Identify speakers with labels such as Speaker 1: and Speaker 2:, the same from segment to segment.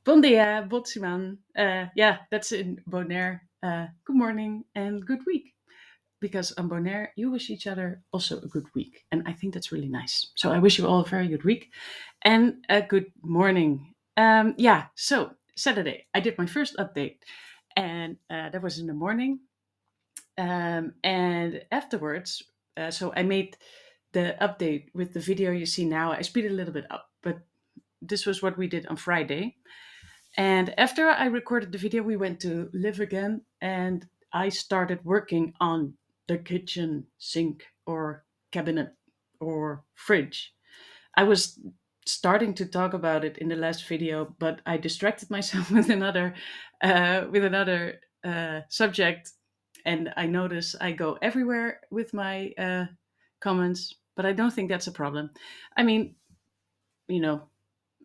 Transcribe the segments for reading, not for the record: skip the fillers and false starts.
Speaker 1: Bon dia, Botsiman. Yeah, that's in Bonaire. Good morning and good week. Because on Bonaire, you wish each other also a good week. And I think that's really nice. So I wish you all a very good week and a good morning. Yeah, so Saturday, I did my first update. And that was in the morning. And afterwards, so I made the update with the video you see now. I speed it a little bit up, but this was what we did on Friday. And after I recorded the video, we went to live again and I started working on the kitchen sink or cabinet or fridge. I was starting to talk about it in the last video, but I distracted myself with another subject, and I notice I go everywhere with my comments. But I don't think that's a problem. I mean, you know,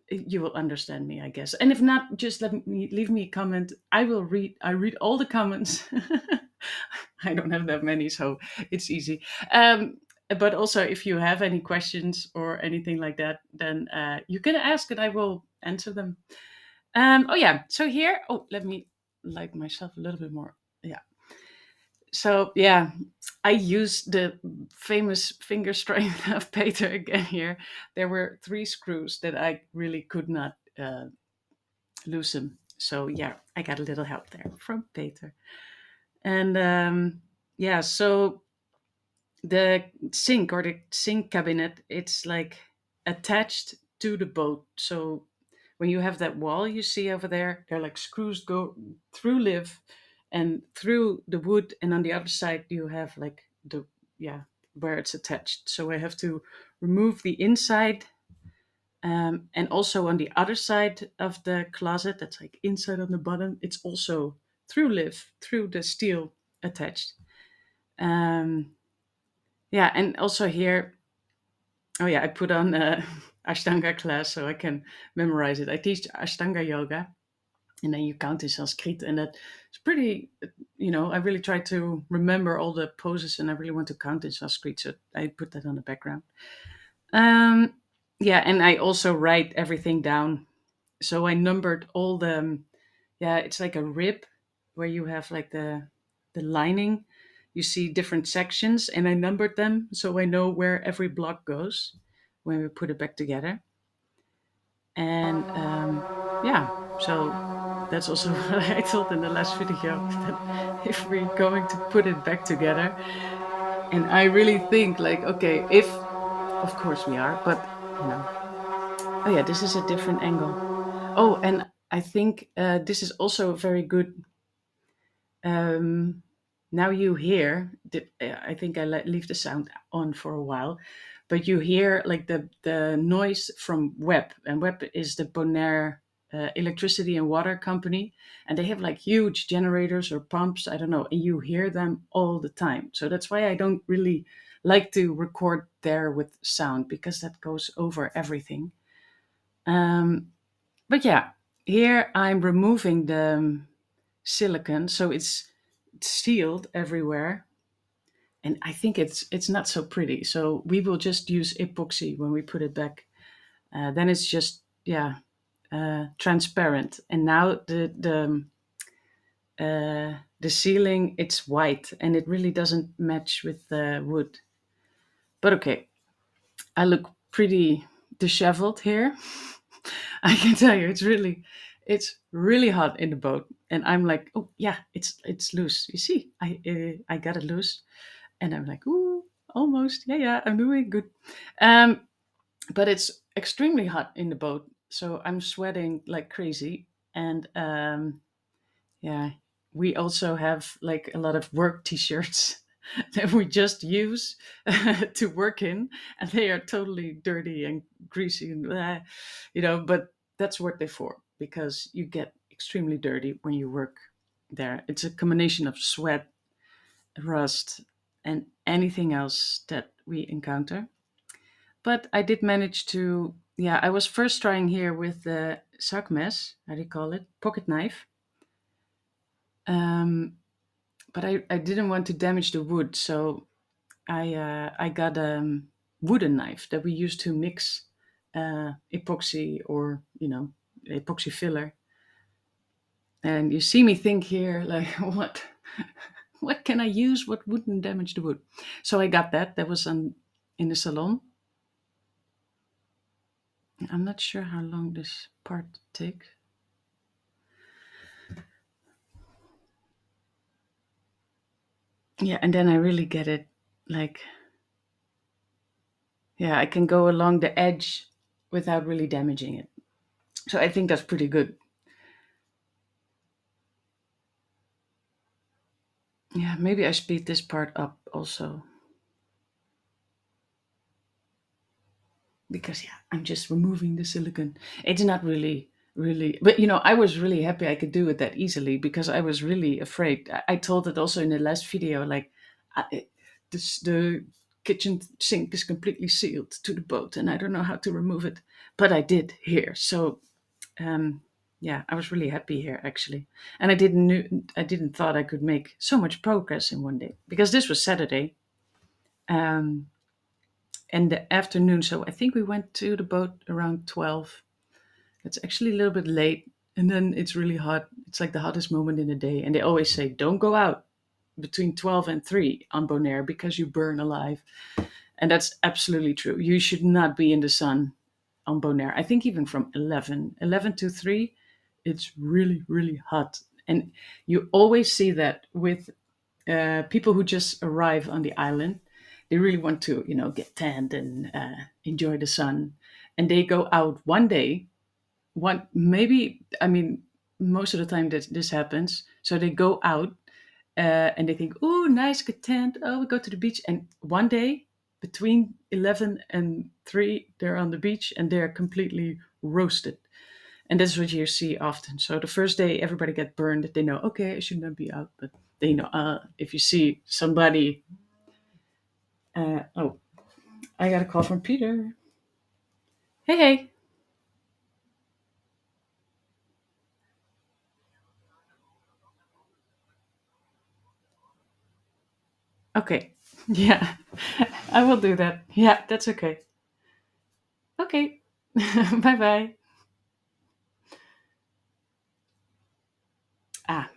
Speaker 1: you will understand me, I guess. And if not, just leave me a comment. I read all the comments. I don't have that many, so it's easy. But also, if you have any questions or anything like that, then you can ask and I will answer them. Oh yeah. So here, let me light myself a little bit more. Yeah. So yeah, I used the famous finger strength of Peter again here. There were three screws that I really could not loosen. So yeah, I got a little help there from Peter. And yeah, so the sink or the sink cabinet, it's like attached to the boat. So when you have that wall you see over there, they're like screws go through live and through the wood, and on the other side you have like the yeah where it's attached. So I have to remove the inside, and also on the other side of the closet, that's like inside on the bottom, it's also through live through the steel attached. Um, yeah, and also here, oh yeah, I put on Ashtanga class so I can memorize it. I teach Ashtanga yoga, and then you count in Sanskrit, and that's pretty. I really try to remember all the poses, and I really want to count in Sanskrit, so I put that on the background. Um, yeah, and I also write everything down. So I numbered all the yeah, it's like a rib where you have like the lining. You see different sections, and I numbered them so I know where every block goes when we put it back together. And yeah, so that's also what I told in the last video, that if we're going to put it back together, and I really think like, okay, if of course we are, but you know, oh yeah, this is a different angle. Oh, and I think this is also a very good. Now you hear. I think I leave the sound on for a while, but you hear like the noise from Web, and Web is the Bonaire electricity and water company, and they have like huge generators or pumps. I don't know, and you hear them all the time. So that's why I don't really like to record there with sound, because that goes over everything. Um, but yeah, here I'm removing the silicone, so it's sealed everywhere, and I think it's not so pretty. So we will just use epoxy when we put it back. Then it's just transparent, and now the ceiling, it's white, and it really doesn't match with the wood. But okay, I look pretty disheveled here. I can tell you, it's really hot in the boat, and I'm like, oh yeah, it's loose. You see, I got it loose, and I'm like, ooh, almost, yeah, I'm doing good. Um, but it's extremely hot in the boat, so I'm sweating like crazy, and yeah, we also have like a lot of work t-shirts that we just use to work in, and they are totally dirty and greasy and but that's what they're for, because you get extremely dirty when you work there. It's a combination of sweat, rust, and anything else that we encounter. But I did manage to, yeah, I was first trying here with the sakmes, how do you call it, pocket knife. um, but I didn't want to damage the wood, so I got a wooden knife that we use to mix epoxy, or epoxy filler. And you see me think here, like, what can I use? What wouldn't damage the wood? So I got that. That was in the salon. I'm not sure how long this part takes. Yeah, and then I really get it. Like, yeah, I can go along the edge without really damaging it. So I think that's pretty good. Yeah, maybe I speed this part up also because yeah, I'm just removing the silicone. It's not really, but I was really happy I could do it that easily because I was really afraid. I told it also in the last video, like, the kitchen sink is completely sealed to the boat, and I don't know how to remove it, but I did here. So um, yeah, I was really happy here actually, and I didn't thought I could make so much progress in one day because this was Saturday. Um, and the afternoon. So I think we went to the boat around 12. It's actually a little bit late. And then it's really hot. It's like the hottest moment in the day. And they always say, don't go out between 12 and 3 on Bonaire because you burn alive. And that's absolutely true. You should not be in the sun on Bonaire. I think even from 11 to 3, it's really, really hot. And you always see that with people who just arrive on the island. They really want to, get tanned and enjoy the sun. And they go out one day, one maybe, I mean, most of the time that this happens. So they go out and they think, oh, nice, get tanned. Oh, we go to the beach. And one day between 11 and 3, they're on the beach and they're completely roasted. And that's what you see often. So the first day, everybody get burned. They know, okay, I should not be out. But they know, if you see somebody, oh, I got a call from Peter. Hey, hey. Okay. Yeah, I will do that. Yeah, that's okay. Okay. Bye bye. Ah,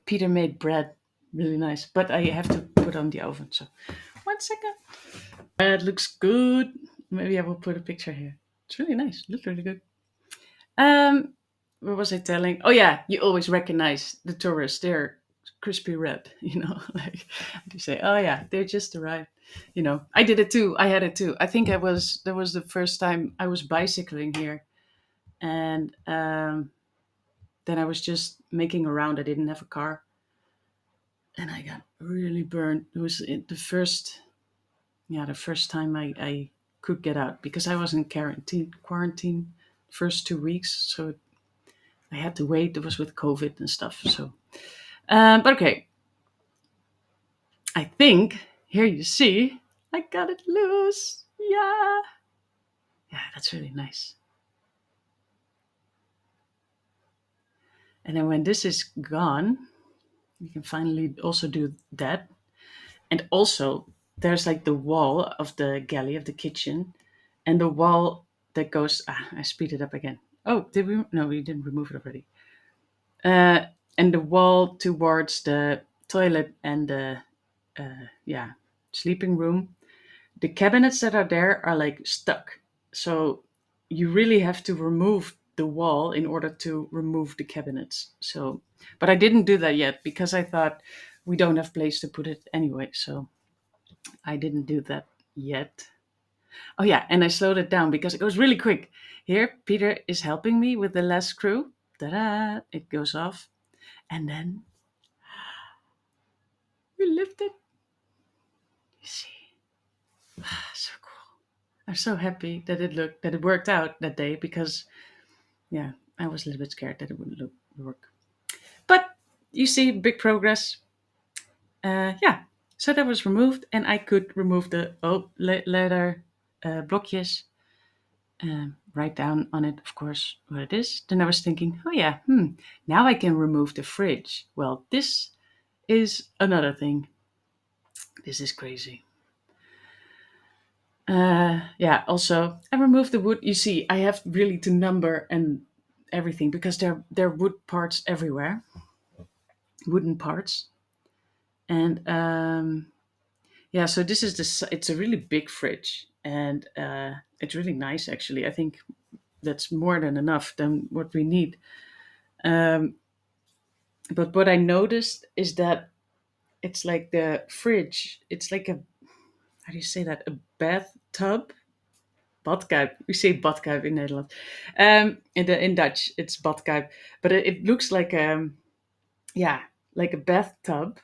Speaker 1: Peter made bread. Really nice. But I have to put on the oven. So 1 second. Bread looks good. Maybe I will put a picture here. It's really nice. Looks really good. Um, what was I telling? Oh yeah, you always recognize the tourists. They're crispy red, like you say, oh yeah, they just arrived. I did it too. I had it too. I think that was the first time I was bicycling here, and then I was just making around. I didn't have a car, and I got really burned. It was the first time I could get out because I was in quarantine first 2 weeks, so I had to wait. It was with COVID and stuff. So, but okay. I think here you see I got it loose. Yeah, yeah, that's really nice. And then when this is gone, you can finally also do that. And also, there's like the wall of the galley of the kitchen, and the wall that goes. I speed it up again. Oh, did we? No, we didn't remove it already. Uh, and the wall towards the toilet and the yeah, sleeping room, the cabinets that are there are like stuck. So you really have to remove the wall in order to remove the cabinets. So, but I didn't do that yet because I thought we don't have place to put it anyway. So I didn't do that yet. Oh yeah, and I slowed it down because it goes really quick. Here, Peter is helping me with the last screw. Ta-da! It goes off, and then we lift it. You see, so cool. I'm so happy that it worked out that day because yeah, I was a little bit scared that it wouldn't work. But you see, big progress. Yeah, so that was removed, and I could remove the leather blokjes. Write down on it, of course, what it is. Then I was thinking, oh yeah, now I can remove the fridge. Well, this is another thing. This is crazy. Yeah, also I removed the wood. You see, I have really to number everything because there are wood parts everywhere, wooden parts, and yeah. So this is it's a really big fridge, and it's really nice actually. I think that's more than enough than what we need. Um, but what I noticed is that it's like the fridge. It's like a, how do you say that? A bathtub. Badkuip. We say badkuip in Nederland. In Dutch, it's badkuip, but it looks like yeah, like a bathtub,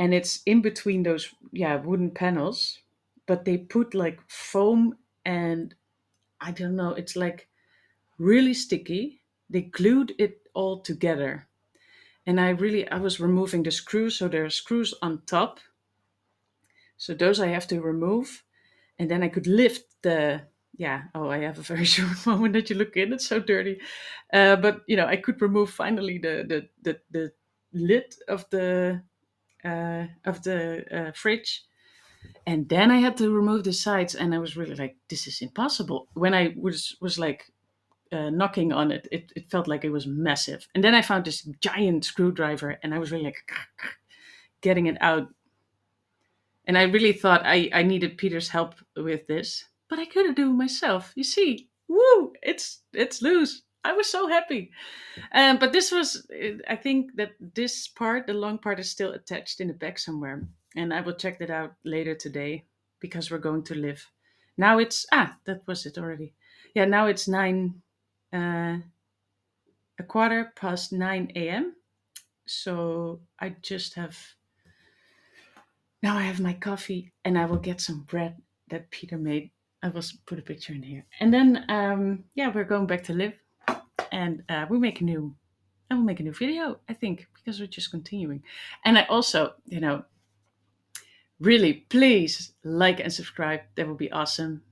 Speaker 1: and it's in between those wooden panels, but they put like foam and I don't know. It's like really sticky. They glued it all together, and I was removing the screws, so there are screws on top, so those I have to remove, and then I could lift the, yeah. Oh, I have a very short moment that you look in. It's so dirty, but I could remove finally the lid of the fridge, and then I had to remove the sides, and I was really like, this is impossible. When I was like knocking on it, it felt like it was massive, and then I found this giant screwdriver, and I was really like getting it out. And I really thought I needed Peter's help with this, but I couldn't do it myself. You see, woo! It's loose. I was so happy. But this was, I think that this part, the long part, is still attached in the back somewhere, and I will check that out later today because we're going to live. Now it's that was it already. Yeah, now it's 9, a quarter past 9 a.m. So I just have now I have my coffee and I will get some bread that Peter made. I will put a picture in here. And then, yeah, we're going back to live, and I will make a new video, I think, because we're just continuing. And I also, really, please like and subscribe. That would be awesome.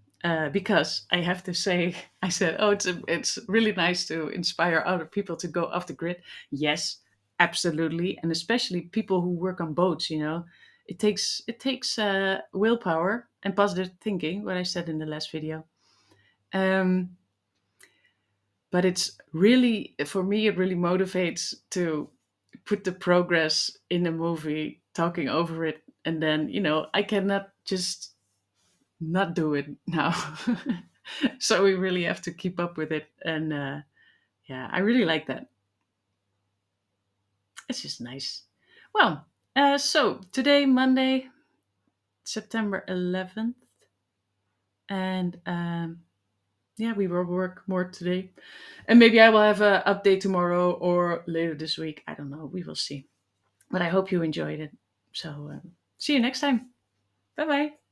Speaker 1: Because I have to say, I said, oh, it's really nice to inspire other people to go off the grid. Yes, absolutely, and especially people who work on boats. It takes willpower and positive thinking. What I said in the last video. Um, but it's really, for me, it really motivates to put the progress in the movie, talking over it, and then I cannot just not do it now. So we really have to keep up with it, and yeah, I really like that. It's just nice. Well, so today, Monday, September 11th, and yeah, we will work more today, and maybe I will have an update tomorrow or later this week. I don't know. We will see. But I hope you enjoyed it. So see you next time. Bye bye.